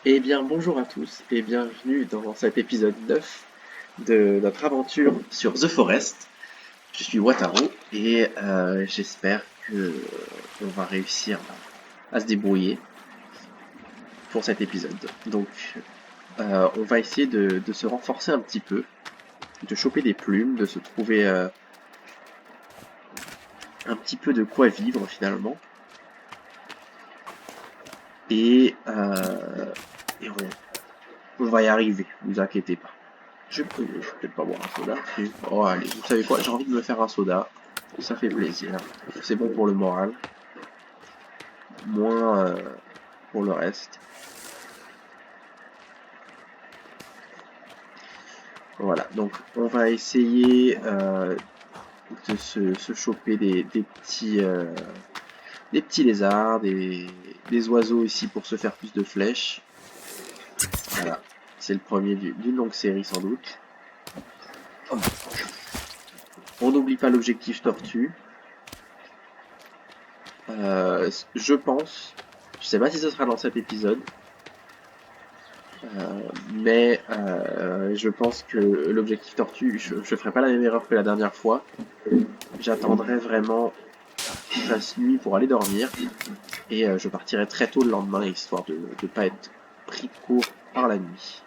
Eh bien, bonjour à tous et bienvenue dans cet épisode 9 de notre aventure sur The Forest. Je suis Wataru et j'espère que on va réussir à se débrouiller pour cet épisode. Donc, on va essayer de se renforcer un petit peu, de choper des plumes, de se trouver un petit peu de quoi vivre finalement. Et, euh, et on va y arriver, ne vous inquiétez pas. Je vais peut-être pas boire un soda. Oh, allez, vous savez quoi? J'ai envie de me faire un soda. Ça fait plaisir. C'est bon pour le moral. Moins pour le reste. Voilà, donc on va essayer de se choper des petits lézards, des oiseaux ici pour se faire plus de flèches. Voilà, c'est le premier d'une longue série sans doute. On n'oublie pas l'objectif tortue. Je pense, je sais pas si ce sera dans cet épisode, mais je pense que l'objectif tortue, je ferai pas la même erreur que la dernière fois. J'attendrai vraiment qu'il fasse nuit pour aller dormir et je partirai très tôt le lendemain histoire de ne pas être pris de court par la nuit.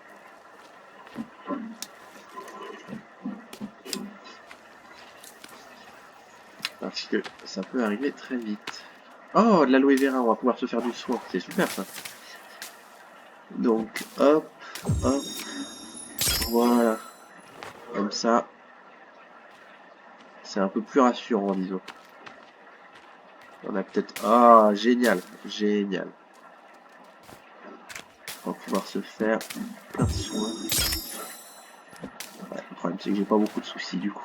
Parce que ça peut arriver très vite. Oh, de l'aloe vera, on va pouvoir se faire du soin, c'est super ça. Donc hop, hop, voilà. Comme ça, c'est un peu plus rassurant, disons. On a peut-être... Ah, génial, génial. On va pouvoir se faire plein de soins. Ouais, le problème, c'est que j'ai pas beaucoup de soucis, du coup.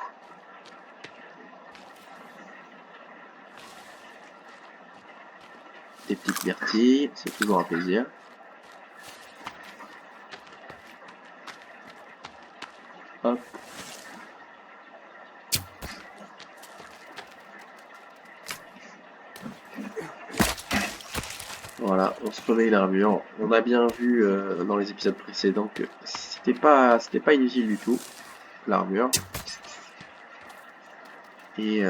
Des petites myrtilles, c'est toujours un plaisir. Hop. Voilà, on se remet l'armure. On a bien vu dans les épisodes précédents que c'était pas inutile du tout, l'armure. Et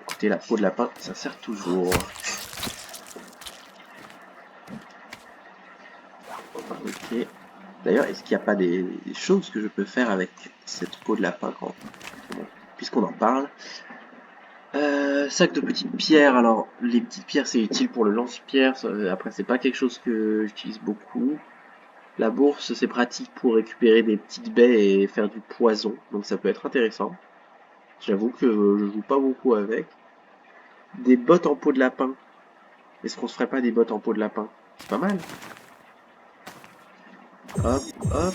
écoutez, la peau de lapin, ça sert toujours. Ok. D'ailleurs, est-ce qu'il n'y a pas des choses que je peux faire avec cette peau de lapin puisqu'on en parle? Sac de petites pierres. Alors, les petites pierres, c'est utile pour le lance-pierre. Après, c'est pas quelque chose que j'utilise beaucoup. La bourse, c'est pratique pour récupérer des petites baies et faire du poison. Donc, ça peut être intéressant. J'avoue que je joue pas beaucoup avec. Des bottes en peau de lapin. Est-ce qu'on se ferait pas des bottes en peau de lapin? C'est pas mal. Hop, hop.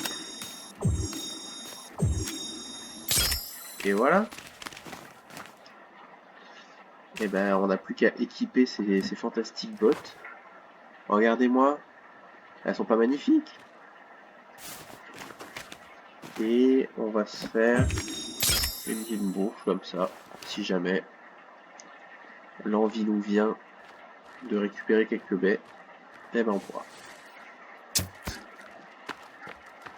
Et voilà. Et ben, on n'a plus qu'à équiper ces fantastiques bottes. Regardez-moi. Elles sont pas magnifiques? Et on va se faire une petite bouffe comme ça, si jamais l'envie nous vient de récupérer quelques baies, eh ben on pourra.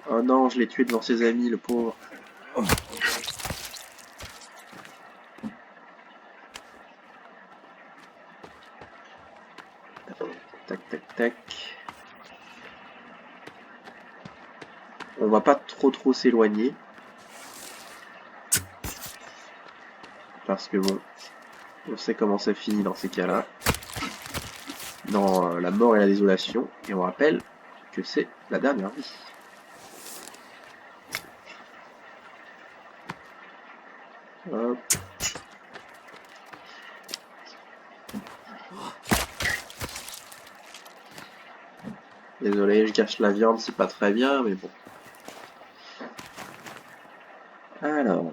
Oh non, je l'ai tué devant ses amis, le pauvre. Tac, tac, tac. On va pas trop s'éloigner. Parce que bon, on sait comment ça finit dans ces cas-là. Dans la mort et la désolation. Et on rappelle que c'est la dernière vie. Hop. Désolé, je gâche la viande, c'est pas très bien, mais bon. Alors,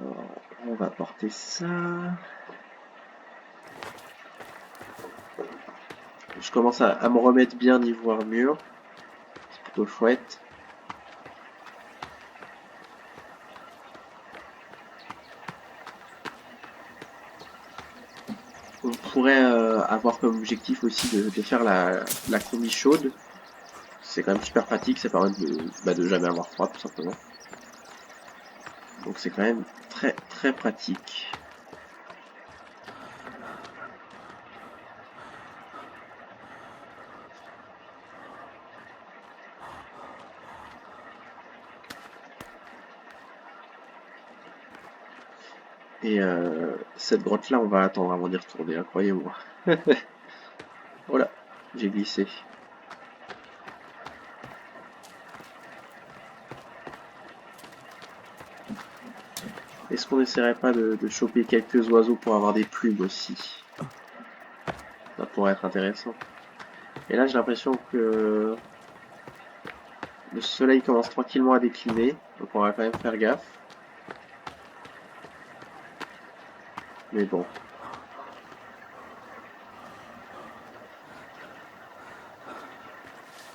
on va porter ça. Je commence à me remettre bien niveau armure. C'est plutôt chouette. On pourrait avoir comme objectif aussi de faire la combi chaude. c'est quand même super pratique, ça permet de jamais avoir froid tout simplement. Donc c'est quand même très très pratique. Et cette grotte là on va attendre avant d'y retourner, hein, croyez-moi. Voilà, j'ai glissé. Est-ce qu'on n'essaierait pas de choper quelques oiseaux pour avoir des plumes aussi? Ça pourrait être intéressant. Et là j'ai l'impression que le soleil commence tranquillement à décliner, donc on va quand même faire gaffe. Mais bon.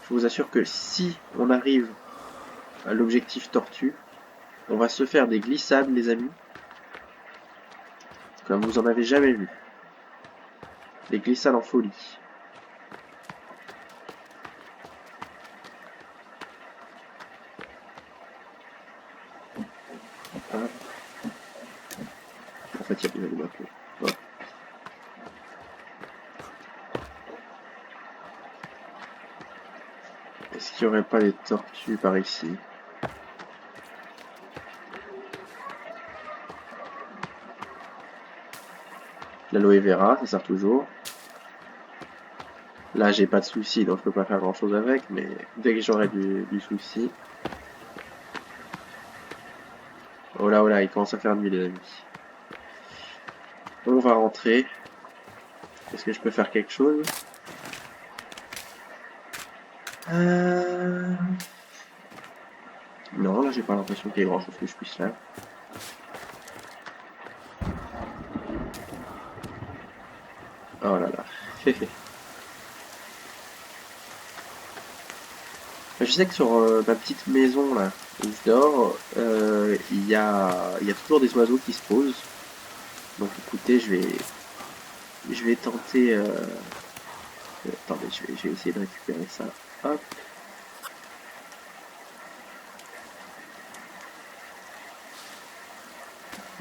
Je vous assure que si on arrive à l'objectif tortue, on va se faire des glissades, les amis, comme vous en avez jamais vu. Des glissades en folie. Hop. En fait, il y a déjà des bateaux. Hop. Est-ce qu'il n'y aurait pas des tortues par ici? L'aloe vera, ça sert toujours. Là, j'ai pas de soucis, donc je peux pas faire grand chose avec, mais dès que j'aurai du souci. Oh là, il commence à faire nuit, les amis. On va rentrer. Est-ce que je peux faire quelque chose? Non, là, j'ai pas l'impression qu'il y ait grand chose que je puisse faire. Oh là là. Je sais que sur ma petite maison là où je dors, il y a toujours des oiseaux qui se posent. Donc écoutez, je vais tenter. Attendez, je vais essayer de récupérer ça. Hop.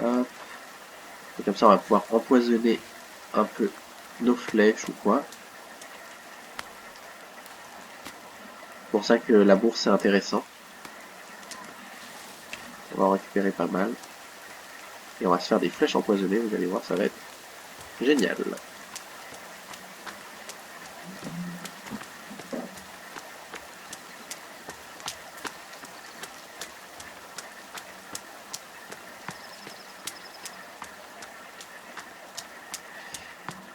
Hop. Et comme ça, on va pouvoir empoisonner un peu nos flèches ou quoi. C'est pour ça que la bourse est intéressant. On va en récupérer pas mal. Et on va se faire des flèches empoisonnées, vous allez voir, ça va être génial.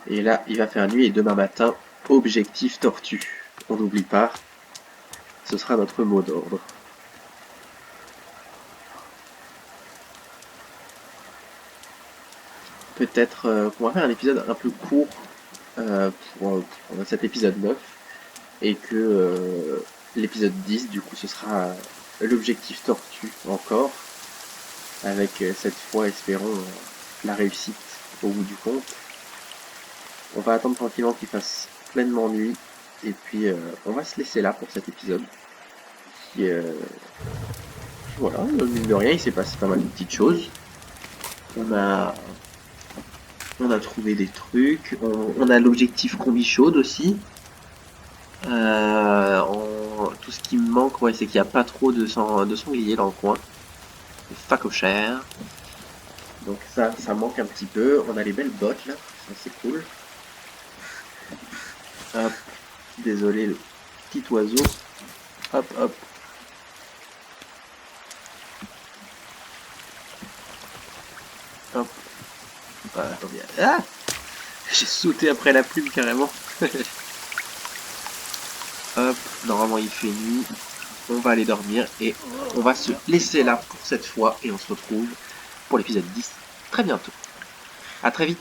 Et là, il va faire nuit et demain matin, objectif tortue. On n'oublie pas, ce sera notre mot d'ordre. Peut-être qu'on va faire un épisode un peu court pour cet épisode 9 et que l'épisode 10, du coup, ce sera l'objectif tortue encore, avec cette fois, espérons, la réussite au bout du compte. On va attendre tranquillement qu'il fasse pleinement nuit et puis on va se laisser là pour cet épisode. Qui, voilà, mine de rien, il s'est passé pas mal de petites choses. On a trouvé des trucs. On a l'objectif combi chaude aussi. Tout ce qui me manque, ouais, c'est qu'il n'y a pas trop de sangliers dans le coin. Des phacochères. Donc ça manque un petit peu. On a les belles bottes là, ça c'est cool. Hop, désolé le petit oiseau. Hop, hop. Hop. Ah, attendez. Ah, j'ai sauté après la plume carrément. Hop, normalement il fait nuit. On va aller dormir et on va se laisser là pour cette fois et on se retrouve pour l'épisode 10 très bientôt. À très vite.